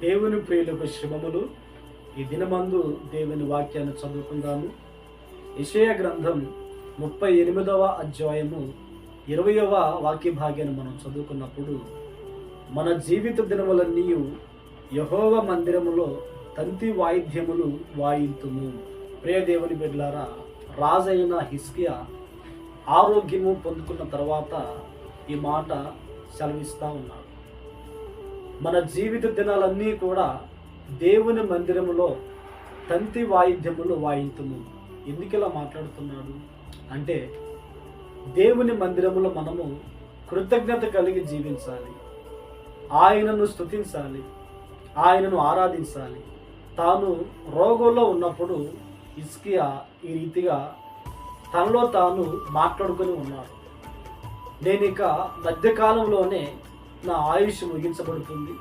దేవుని ప్రియులకు శుభములు. ఈ దినమందు దేవుని వాక్యాన్ని చదువుకుందాము. యెషయా గ్రంథం 38వ అధ్యాయము 20వ వాక్య భాగాన్ని మనం చదువుకున్నప్పుడు, మన జీవిత దినములన్నీ యెహోవా మందిరములో తంతి వాయిద్యములు వాయింతుము. ప్రియ దేవుని బిడ్డలారా, రాజైన హిజ్కియా ఆరోగ్యము పొందుకున్న తర్వాత ఈ మాట సెలవిస్తా ఉన్నాడు. మన జీవిత దినాలన్నీ కూడా దేవుని మందిరములో తంతి వాయిద్యములు వాయింతుము. ఎందుకు ఇలా మాట్లాడుతున్నాడు అంటే, దేవుని మందిరములో మనము కృతజ్ఞత కలిగి జీవించాలి, ఆయనను స్తుతించాలి, ఆయనను ఆరాధించాలి. తాను రోగంలో ఉన్నప్పుడు హిజ్కియా ఈ రీతిగా తనలో తాను మాట్లాడుకొని ఉన్నాడు. నేనిక మధ్యకాలంలోనే నా ఆయుష్ ముగించబడుతుంది,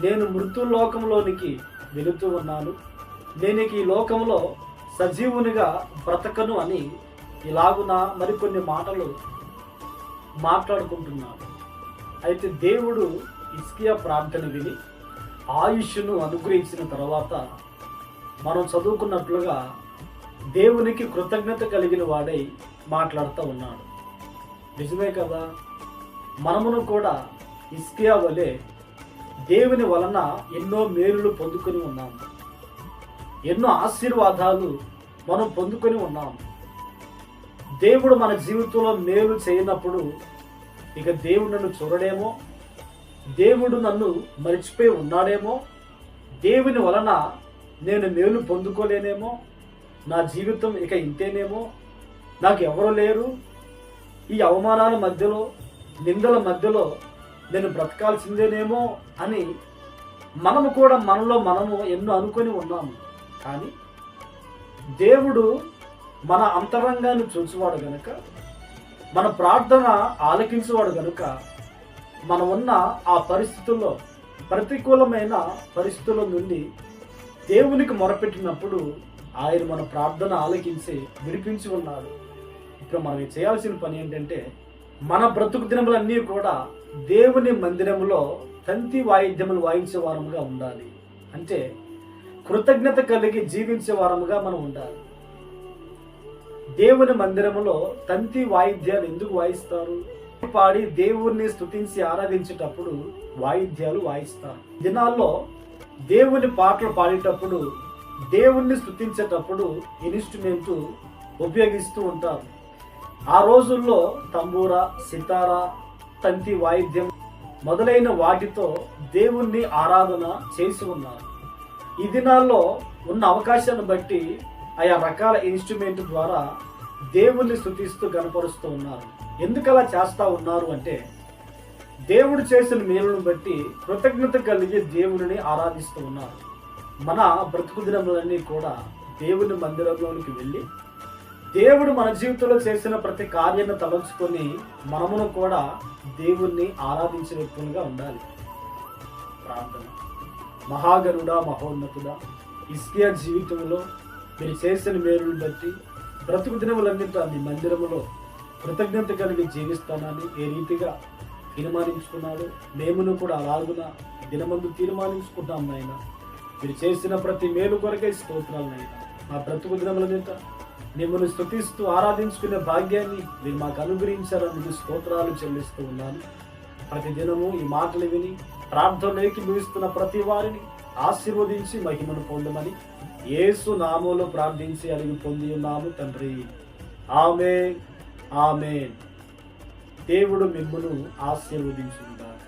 నేను మృత్యులోకంలోనికి వెళుతూ ఉన్నాను, నేను ఈ లోకంలో సజీవునిగా బ్రతకను అని ఇలాగున మరికొన్ని మాటలు మాట్లాడుకుంటున్నాడు. అయితే దేవుడు హిజ్కియా ప్రార్థన విని ఆయుష్ను అనుగ్రహించిన తర్వాత మనం చదువుకున్నట్లుగా దేవునికి కృతజ్ఞత కలిగిన వాడై మాట్లాడుతూ ఉన్నాడు. నిజమే కదా, మనమును కూడా హిజ్కియా వలె దేవుని వలన ఎన్నో మేలులు పొందుకొని ఉన్నాము, ఎన్నో ఆశీర్వాదాలు మనం పొందుకొని ఉన్నాము. దేవుడు మన జీవితంలో మేలు చేయనప్పుడు ఇక దేవుడు నన్ను చూడడేమో, దేవుడు నన్ను మర్చిపోయి ఉన్నాడేమో, దేవుని వలన నేను మేలు పొందుకోలేనేమో, నా జీవితం ఇక ఇంతేనేమో, నాకు ఎవరు లేరు, ఈ అవమానాల మధ్యలో నిందల మధ్యలో నేను బ్రతకాల్సిందేనేమో అని మనము కూడా మనము ఎన్నో అనుకొని ఉన్నాము. కానీ దేవుడు మన అంతరంగాన్ని చూసేవాడు గనుక, మన ప్రార్థన ఆలకించేవాడు గనుక, మనం ఉన్న ఆ పరిస్థితుల్లో, ప్రతికూలమైన పరిస్థితుల నుండి దేవునికి మొరపెట్టినప్పుడు ఆయన మన ప్రార్థన ఆలకించి విడిపించి ఉన్నాడు. ఇప్పుడు మనం చేయాల్సిన పని ఏంటంటే, మన బ్రతుకు దినములన్నీ కూడా దేవుని మందిరములో తంతి వాయిద్యములు వాయించే వారముగా ఉండాలి. అంటే కృతజ్ఞత కలిగి జీవించే వారముగా మనం ఉండాలి. దేవుని మందిరములో తంతి వాయిద్యాలు ఎందుకు వాయిస్తారు? పాడి దేవుణ్ణి స్తుతించి ఆరాధించేటప్పుడు వాయిద్యాలు వాయిస్తారు. దినాల్లో దేవుని పాటలు పాడేటప్పుడు, దేవుణ్ణి స్తుతించేటప్పుడు ఇన్స్ట్రుమెంట్ ఉపయోగిస్తూ ఉంటారు. ఆ రోజుల్లో తంబూర, సితారా, తంతి వాయిద్యం మొదలైన వాటితో దేవుణ్ణి ఆరాధన చేసి ఉన్నారు. ఈ దినాల్లో ఉన్న అవకాశాన్ని బట్టి ఆయా రకాల ఇన్స్ట్రుమెంట్ ద్వారా దేవుణ్ణి స్తుతిస్తూ గణపరుస్తూ ఉన్నారు. ఎందుకలా చేస్తూ ఉన్నారు అంటే, దేవుడు చేసిన మేలును బట్టి కృతజ్ఞత కలిగి దేవుని ఆరాధిస్తూ ఉన్నారు. మన బ్రతుకు దినములన్నీ కూడా దేవుని మందిరంలోనికి వెళ్ళి దేవుడు మన జీవితంలో చేసిన ప్రతి కార్యాన్ని తలంచుకొని మనమును కూడా దేవుణ్ణి ఆరాధించిన వ్యక్తులుగా ఉండాలి. ప్రార్థన. మహాగణుడా, మహోన్నతుడా, హిజ్కియా జీవితంలో మీరు చేసిన మేలును బట్టి బ్రతుకు దినములన్నింటా మీ మందిరములో కృతజ్ఞత కలిగి జీవిస్తానని ఏ రీతిగా తీర్మానించుకున్నాడు, మేమును కూడా అలాగున దినమందు తీర్మానించుకుంటాం నాయన. మీరు చేసిన ప్రతి మేలు కొరకే స్తోత్రాలు నాయన. మా బ్రతుకు దినములన్నింటా మిమ్మల్ని స్తుతిస్తూ ఆరాధించుకునే భాగ్యాన్ని మీరు మాకు అనుగ్రహించారని మీకు స్తోత్రాలు చెల్లిస్తూ ఉన్నాను. ప్రతి దినము ఈ మాటలు విని ప్రార్థనలోకి ముగిస్తున్న ప్రతి వారిని ఆశీర్వదించి మహిమను పొందమని యేసు నామములో ప్రార్థించి అడిగి పొంది ఉన్నాము తండ్రి. ఆమేన్, ఆమేన్. దేవుడు మిమ్మును ఆశీర్వదించుగాక.